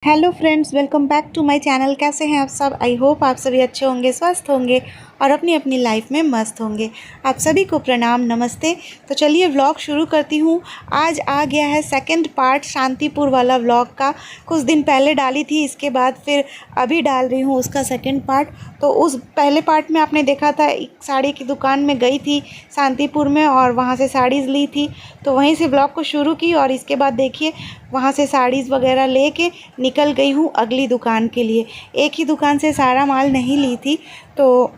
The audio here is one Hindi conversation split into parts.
Hello friends, welcome back to my channel. कैसे हैं आप सब? आई होप आप सभी अच्छे होंगे, स्वस्थ होंगे और अपनी अपनी लाइफ में मस्त होंगे। आप सभी को प्रणाम, नमस्ते। तो चलिए व्लॉग शुरू करती हूँ। आज आ गया है सेकंड पार्ट शांतिपुर वाला व्लॉग का। कुछ दिन पहले डाली थी, इसके बाद फिर अभी डाल रही हूँ उसका सेकंड पार्ट। तो उस पहले पार्ट में आपने देखा था, एक साड़ी की दुकान में गई थी शांतिपुर में और वहाँ से साड़ीज़ ली थी, तो वहीं से व्लॉग को शुरू की। और इसके बाद देखिए वहाँ से साड़ीज़ वगैरह लेके निकल गई हूँ अगली दुकान के लिए। एक ही दुकान से सारा माल नहीं ली थी, तो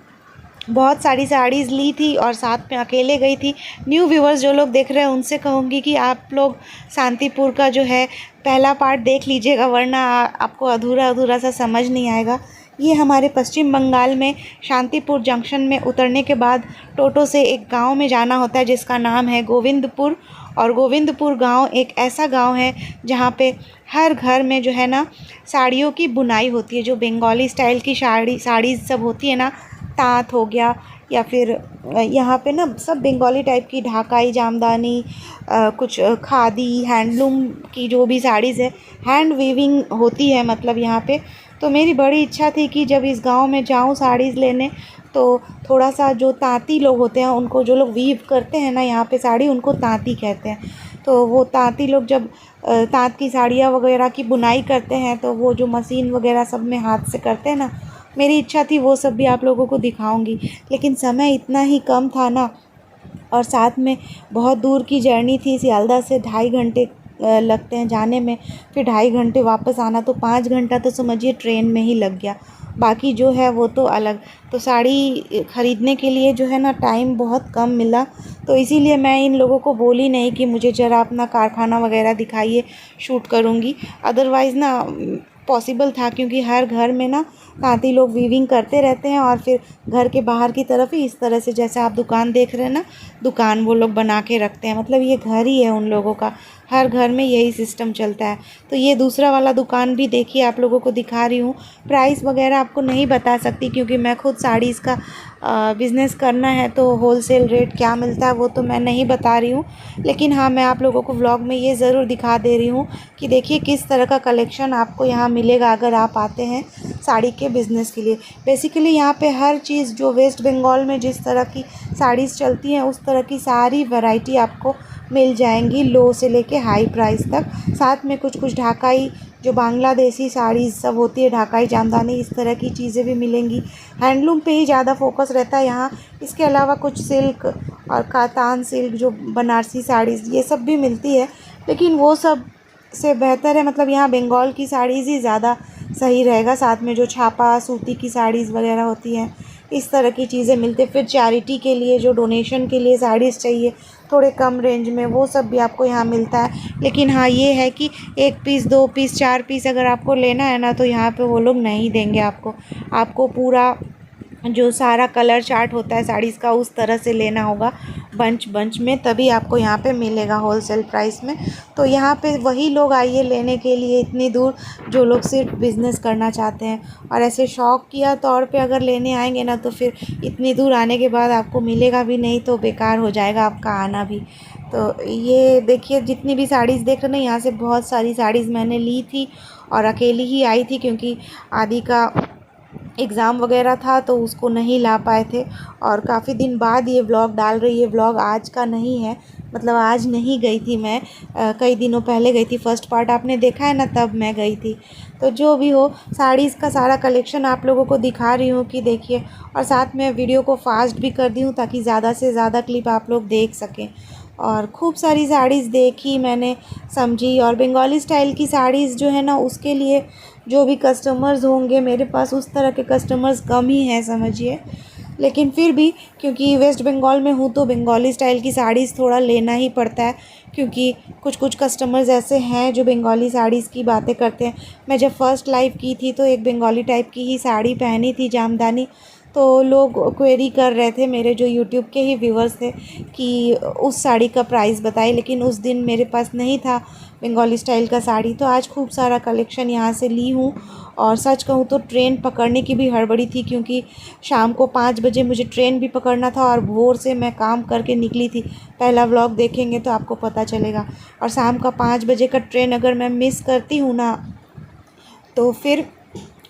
बहुत सारी साड़ीज़ ली थी और साथ में अकेले गई थी। न्यू व्यूवर्स जो लोग देख रहे हैं उनसे कहूँगी कि आप लोग शांतिपुर का जो है पहला पार्ट देख लीजिएगा, वरना आपको अधूरा अधूरा सा समझ नहीं आएगा। ये हमारे पश्चिम बंगाल में शांतिपुर जंक्शन में उतरने के बाद टोटो से एक गांव में जाना होता है जिसका नाम है गोविंदपुर। और गोविंदपुर गांव एक ऐसा गांव है जहां पे हर घर में जो है ना साड़ियों की बुनाई होती है। जो बंगाली स्टाइल की साड़ी सब होती है ना, ताँत हो गया या फिर यहाँ पे ना सब बंगाली टाइप की ढाकाई जामदानी, कुछ खादी हैंडलूम की जो भी साड़ीज़ है, हैंड वीविंग होती है मतलब यहाँ पे। तो मेरी बड़ी इच्छा थी कि जब इस गांव में जाऊँ साड़ीज़ लेने, तो थोड़ा सा जो ताँती लोग होते हैं उनको, जो लोग वीव करते हैं ना यहाँ पे साड़ी, उनको ताँती कहते हैं। तो वो ताँती लोग जब ताँत की साड़ियाँ वगैरह की बुनाई करते हैं, तो वो जो मशीन वगैरह सब में हाथ से करते हैं ना, मेरी इच्छा थी वो सब भी आप लोगों को दिखाऊंगी। लेकिन समय इतना ही कम था ना, और साथ में बहुत दूर की जर्नी थी। सियालदह से 2.5 घंटे लगते हैं जाने में, फिर 2.5 घंटे वापस आना, तो 5 घंटा तो समझिए ट्रेन में ही लग गया। बाकी जो है वो तो अलग। तो साड़ी ख़रीदने के लिए जो है ना टाइम बहुत कम मिला, तो इसीलिए मैं इन लोगों को बोली नहीं कि मुझे ज़रा अपना कारखाना वगैरह दिखाइए, शूट करूँगी। अदरवाइज़ ना पॉसिबल था, क्योंकि हर घर में ना ताँती लोग वीविंग करते रहते हैं और फिर घर के बाहर की तरफ ही इस तरह से, जैसे आप दुकान देख रहे हैं ना, दुकान वो लोग बना के रखते हैं। मतलब ये घर ही है उन लोगों का, हर घर में यही सिस्टम चलता है। तो ये दूसरा वाला दुकान भी देखिए, आप लोगों को दिखा रही हूँ। प्राइस वगैरह आपको नहीं बता सकती, क्योंकि मैं खुद साड़ीज़ का बिज़नेस करना है, तो होलसेल रेट क्या मिलता है वो तो मैं नहीं बता रही हूँ। लेकिन हाँ, मैं आप लोगों को व्लॉग में ये ज़रूर दिखा दे रही हूँ कि देखिए किस तरह का कलेक्शन आपको यहाँ मिलेगा अगर आप आते हैं साड़ी के बिज़नेस के लिए। बेसिकली यहाँ पे हर चीज़, जो वेस्ट बंगाल में जिस तरह की साड़ीज़ चलती हैं उस तरह की सारी वैरायटी आपको मिल जाएंगी, लो से लेके हाई प्राइस तक। साथ में कुछ कुछ ढाकाई, जो बांग्लादेशी साड़ीज़ सब होती है, ढाकाई जामदानी, इस तरह की चीज़ें भी मिलेंगी। हैंडलूम पे ही ज़्यादा फोकस रहता है यहाँ। इसके अलावा कुछ सिल्क और कातान सिल्क, जो बनारसी साड़ीज़, ये सब भी मिलती है। लेकिन वो सब से बेहतर है, मतलब यहाँ बंगाल की साड़ीज़ ही ज़्यादा सही रहेगा। साथ में जो छापा सूती की साड़ीज़ वगैरह होती हैं, इस तरह की चीज़ें मिलती। फिर चैरिटी के लिए, जो डोनेशन के लिए साड़ीज़ चाहिए थोड़े कम रेंज में, वो सब भी आपको यहाँ मिलता है। लेकिन हाँ, ये है कि 1 पीस 2 पीस 4 पीस अगर आपको लेना है ना, तो यहाँ पे वो लोग नहीं देंगे आपको पूरा जो सारा कलर चार्ट होता है साड़ीज़ का, उस तरह से लेना होगा बंच बंच में, तभी आपको यहाँ पे मिलेगा होलसेल प्राइस में। तो यहाँ पे वही लोग आइए लेने के लिए इतनी दूर, जो लोग सिर्फ बिज़नेस करना चाहते हैं। और ऐसे शौक किया तौर पे अगर लेने आएंगे ना, तो फिर इतनी दूर आने के बाद आपको मिलेगा भी नहीं, तो बेकार हो जाएगा आपका आना भी। तो ये देखिए, जितनी भी साड़ीज़ देख रहे हैं ना, यहाँ से बहुत सारी साड़ीज़ मैंने ली थी और अकेली ही आई थी, क्योंकि आदि का एग्ज़ाम वगैरह था तो उसको नहीं ला पाए थे। और काफ़ी दिन बाद ये व्लॉग डाल रही है। व्लॉग आज का नहीं है, मतलब आज नहीं गई थी मैं, कई दिनों पहले गई थी। फर्स्ट पार्ट आपने देखा है ना, तब मैं गई थी। तो जो भी हो, साड़ीज़ का सारा कलेक्शन आप लोगों को दिखा रही हूँ कि देखिए। और साथ में वीडियो को फास्ट भी कर दी हूँ ताकि ज़्यादा से ज़्यादा क्लिप आप लोग देख सकें। और खूब सारी साड़ीज़ देखी मैंने, समझी। और बंगाली स्टाइल की साड़ीज़ जो है ना, उसके लिए जो भी कस्टमर्स होंगे मेरे पास, उस तरह के कस्टमर्स कम ही हैं समझिए। लेकिन फिर भी, क्योंकि वेस्ट बंगाल में हूँ, तो बंगाली स्टाइल की साड़ीज़ थोड़ा लेना ही पड़ता है, क्योंकि कुछ कुछ कस्टमर्स ऐसे हैं जो बंगाली साड़ीज़ की बातें करते हैं। मैं जब फर्स्ट लाइव की थी तो एक बंगाली टाइप की ही साड़ी पहनी थी, जामदानी। तो लोग क्वेरी कर रहे थे, मेरे जो यूट्यूब के ही व्यूवर्स थे, कि उस साड़ी का प्राइस बताइए। लेकिन उस दिन मेरे पास नहीं था बंगाली स्टाइल का साड़ी। तो आज खूब सारा कलेक्शन यहाँ से ली हूँ। और सच कहूँ तो ट्रेन पकड़ने की भी हड़बड़ी थी, क्योंकि शाम को 5 बजे मुझे ट्रेन भी पकड़ना था और भोर से मैं काम करके निकली थी। पहला व्लॉग देखेंगे तो आपको पता चलेगा। और शाम का 5 बजे का ट्रेन अगर मैं मिस करती हूँ ना, तो फिर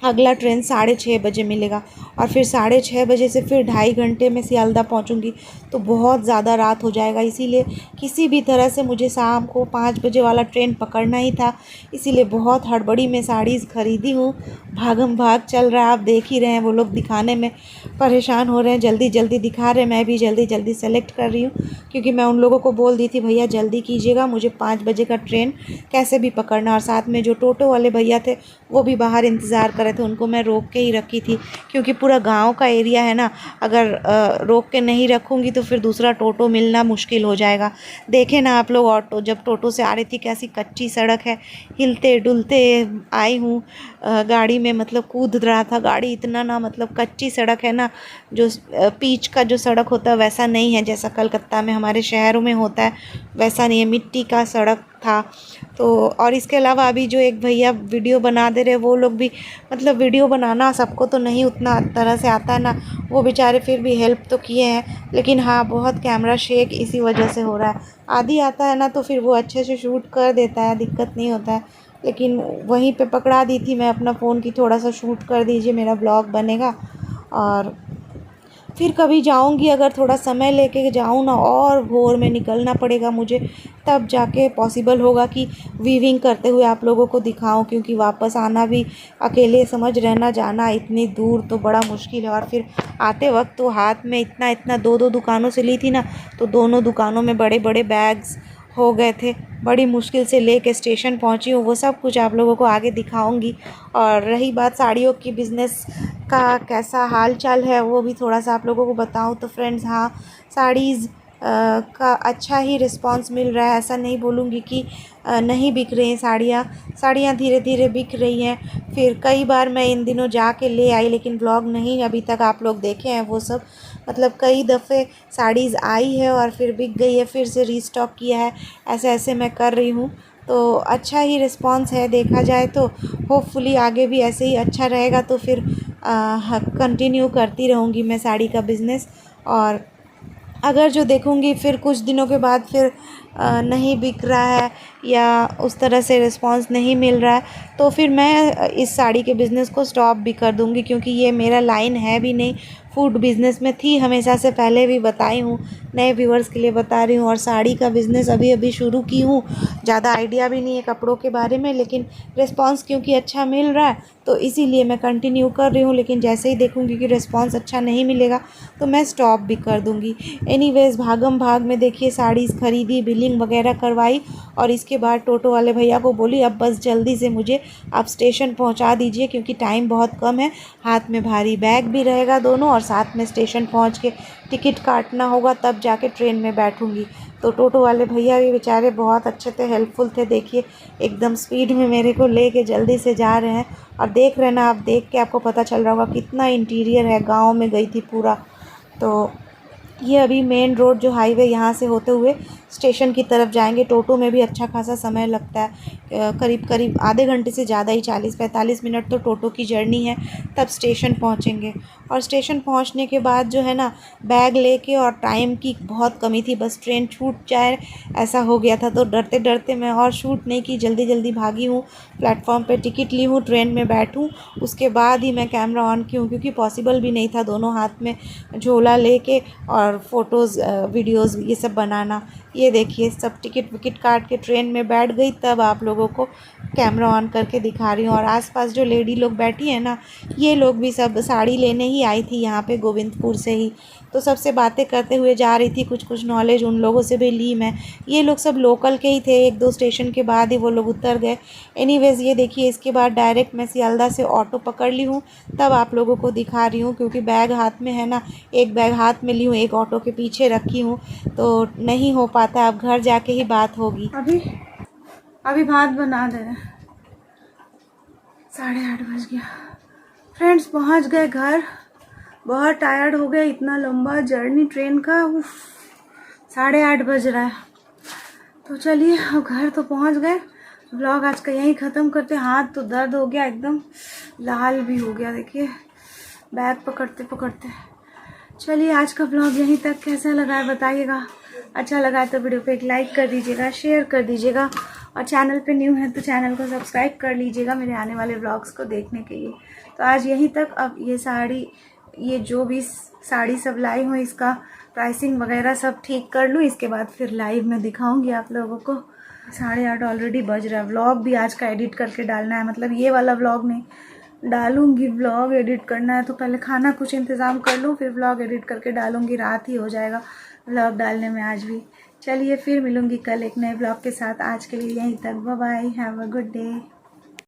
अगला ट्रेन 6:30 बजे मिलेगा और फिर 6:30 बजे से फिर 2.5 घंटे में सियालदह पहुंचूंगी, तो बहुत ज़्यादा रात हो जाएगा। इसीलिए किसी भी तरह से मुझे शाम को 5 बजे वाला ट्रेन पकड़ना ही था। इसीलिए बहुत हड़बड़ी में साड़ीज़ ख़रीदी हूँ। भागम भाग चल रहा है, आप देख ही रहे हैं। वो लोग दिखाने में परेशान हो रहे हैं, जल्दी जल्दी दिखा रहे हैं, मैं भी जल्दी जल्दी सेलेक्ट कर रही हूँ, क्योंकि मैं उन लोगों को बोल दी थी भैया जल्दी कीजिएगा, मुझे 5 बजे का ट्रेन कैसे भी पकड़ना। और साथ में जो टोटो वाले भैया थे वो भी बाहर इंतज़ार कर रहे थे, उनको मैं रोक के ही रखी थी, क्योंकि पूरा गांव का एरिया है ना। अगर रोक के नहीं रखूँगी तो फिर दूसरा टोटो मिलना मुश्किल हो जाएगा। देखे ना आप लोग, ऑटो जब टोटो से आ रही थी कैसी कच्ची सड़क है, हिलते डुलते आई हूँ गाड़ी में, मतलब कूद रहा था गाड़ी इतना ना, मतलब कच्ची सड़क है ना, जो पीच का जो सड़क होता है वैसा नहीं है, जैसा कलकत्ता में हमारे शहरों में होता है वैसा नहीं है, मिट्टी का सड़क था। तो और इसके अलावा अभी जो एक भैया वीडियो बना दे रहे वो लोग भी, मतलब वीडियो बनाना सबको तो नहीं उतना तरह से आता है ना, वो बेचारे फिर भी हेल्प तो किए हैं, लेकिन हाँ बहुत कैमरा शेक इसी वजह से हो रहा है। आदि आता है ना तो फिर वो अच्छे से शूट कर देता है, दिक्कत नहीं होता है, लेकिन वहीं पे पकड़ा दी थी मैं अपना फ़ोन की थोड़ा सा शूट कर दीजिए, मेरा ब्लॉग बनेगा। और फिर कभी जाऊंगी, अगर थोड़ा समय लेके जाऊँ ना, और भोर में निकलना पड़ेगा मुझे, तब जाके पॉसिबल होगा कि वीविंग करते हुए आप लोगों को दिखाऊं, क्योंकि वापस आना भी अकेले समझ रहना, जाना इतनी दूर तो बड़ा मुश्किल है। और फिर आते वक्त तो हाथ में इतना इतना, दो दो दुकानों से ली थी ना, तो दोनों दुकानों में बड़े बड़े बैग्स हो गए थे, बड़ी मुश्किल से लेके स्टेशन पहुंची हूँ। वो सब कुछ आप लोगों को आगे दिखाऊंगी। और रही बात साड़ियों की बिज़नेस का कैसा हाल चाल है, वो भी थोड़ा सा आप लोगों को बताऊं तो फ्रेंड्स, हाँ साड़ीज़ का अच्छा ही रिस्पांस मिल रहा है। ऐसा नहीं बोलूँगी कि नहीं बिक रही हैं साड़ियाँ धीरे धीरे बिक रही हैं। फिर कई बार मैं इन दिनों जाके ले आई, लेकिन ब्लॉग नहीं अभी तक आप लोग देखे हैं वो सब, मतलब कई दफ़े साड़ीज़ आई है और फिर बिक गई है, फिर से रीस्टॉक किया है, ऐसे ऐसे मैं कर रही हूँ। तो अच्छा ही रिस्पांस है देखा जाए तो। होपफुली आगे भी ऐसे ही अच्छा रहेगा, तो फिर कंटिन्यू करती रहूँगी मैं साड़ी का बिज़नेस। और अगर जो देखूँगी फिर कुछ दिनों के बाद फिर नहीं बिक रहा है या उस तरह से रिस्पांस नहीं मिल रहा है, तो फिर मैं इस साड़ी के बिज़नेस को स्टॉप भी कर दूँगी, क्योंकि ये मेरा लाइन है भी नहीं। फूड बिज़नेस में थी हमेशा से, पहले भी बताई हूँ, नए व्यूअर्स के लिए बता रही हूँ। और साड़ी का बिज़नेस अभी अभी शुरू की हूँ, ज़्यादा आइडिया भी नहीं है कपड़ों के बारे में, लेकिन रिस्पांस क्योंकि अच्छा मिल रहा है तो इसीलिए मैं कंटिन्यू कर रही हूँ। लेकिन जैसे ही देखूँगी कि रिस्पांस अच्छा नहीं मिलेगा तो मैं स्टॉप भी कर दूँगी। एनीवेज़ भागम भाग में देखिए साड़ीज़ खरीदी, बिलिंग वगैरह करवाई, और इसके बाद टोटो वाले भैया को बोली अब बस जल्दी से मुझे आप स्टेशन पहुंचा दीजिए, क्योंकि टाइम बहुत कम है, हाथ में भारी बैग भी रहेगा दोनों, और साथ में स्टेशन पहुंच के टिकट काटना होगा, तब जाके ट्रेन में बैठूंगी। तो टोटो वाले भैया भी बेचारे बहुत अच्छे थे, हेल्पफुल थे। देखिए एकदम स्पीड में मेरे को लेके जल्दी से जा रहे हैं, और देख रहे हैं ना आप, देख के आपको पता चल रहा होगा कितना इंटीरियर है, गाँव में गई थी पूरा। तो ये अभी मेन रोड जो हाईवे यहाँ से होते हुए स्टेशन की तरफ जाएंगे। टोटो में भी अच्छा खासा समय लगता है, करीब करीब आधे घंटे से ज़्यादा ही, 40-45 मिनट तो टोटो की जर्नी है, तब स्टेशन पहुँचेंगे। और स्टेशन पहुँचने के बाद जो है ना, बैग लेके, और टाइम की बहुत कमी थी, बस ट्रेन छूट जाए ऐसा हो गया था, तो डरते डरते मैं और शूट नहीं की, जल्दी जल्दी भागी हूँ, प्लेटफॉर्म पे टिकट ली हूँ, ट्रेन में बैठूँ, उसके बाद ही मैं कैमरा ऑन की हूँ, क्योंकि पॉसिबल भी नहीं था दोनों हाथ में झोला लेके और फ़ोटोज़ वीडियोज़ ये सब बनाना। ये देखिए सब टिकट विकट काट के ट्रेन में बैठ गई, तब आप लोगों को कैमरा ऑन करके दिखा रही हूँ। और आसपास जो लेडी लोग बैठी हैं ना, ये लोग भी सब साड़ी लेने ही आई थी यहाँ पे गोविंदपुर से ही, तो सबसे बातें करते हुए जा रही थी, कुछ कुछ नॉलेज उन लोगों से भी ली मैं। ये लोग सब लोकल के ही थे, 1-2 स्टेशन के बाद ही वो लोग उतर गए। एनीवेज़ ये देखिए, इसके बाद डायरेक्ट मैं सियालदह से ऑटो पकड़ ली हूँ, तब आप लोगों को दिखा रही हूँ, क्योंकि बैग हाथ में है ना, एक बैग हाथ में ली हूँ, एक ऑटो के पीछे रखी हूँ, तो नहीं हो पाता, अब घर जाके ही बात होगी। अभी भात बना दे रहे, 8:30 बज गया। फ्रेंड्स पहुँच गए घर, बहुत टायर्ड हो गए, इतना लंबा जर्नी ट्रेन का, 8:30 बज रहा है। तो चलिए अब घर तो पहुँच गए, ब्लॉग आज का यहीं ख़त्म करते। हाथ तो दर्द हो गया, एकदम लाल भी हो गया, देखिए बैग पकड़ते पकड़ते। चलिए आज का ब्लॉग यहीं तक, कैसा लगा है बताइएगा, अच्छा लगा तो वीडियो पे एक लाइक कर दीजिएगा, शेयर कर दीजिएगा, और चैनल पे न्यू है तो चैनल को सब्सक्राइब कर लीजिएगा मेरे आने वाले व्लॉग्स को देखने के लिए। तो आज यहीं तक। अब ये साड़ी, ये जो भी साड़ी सब लाई हूँ इसका प्राइसिंग वगैरह सब ठीक कर लूँ, इसके बाद फिर लाइव में दिखाऊंगी आप लोगों को। 8:30 ऑलरेडी बज रहा है। व्लॉग भी आज का एडिट करके डालना है, मतलब ये वाला व्लॉग नहीं डालूंगी, व्लॉग एडिट करना है। तो पहले खाना कुछ इंतज़ाम कर लूँ, फिर व्लॉग एडिट करके डालूंगी। रात ही हो जाएगा व्लॉग डालने में आज भी। चलिए फिर मिलूंगी कल एक नए व्लॉग के साथ। आज के लिए यहीं तक। Bye bye, have a good day.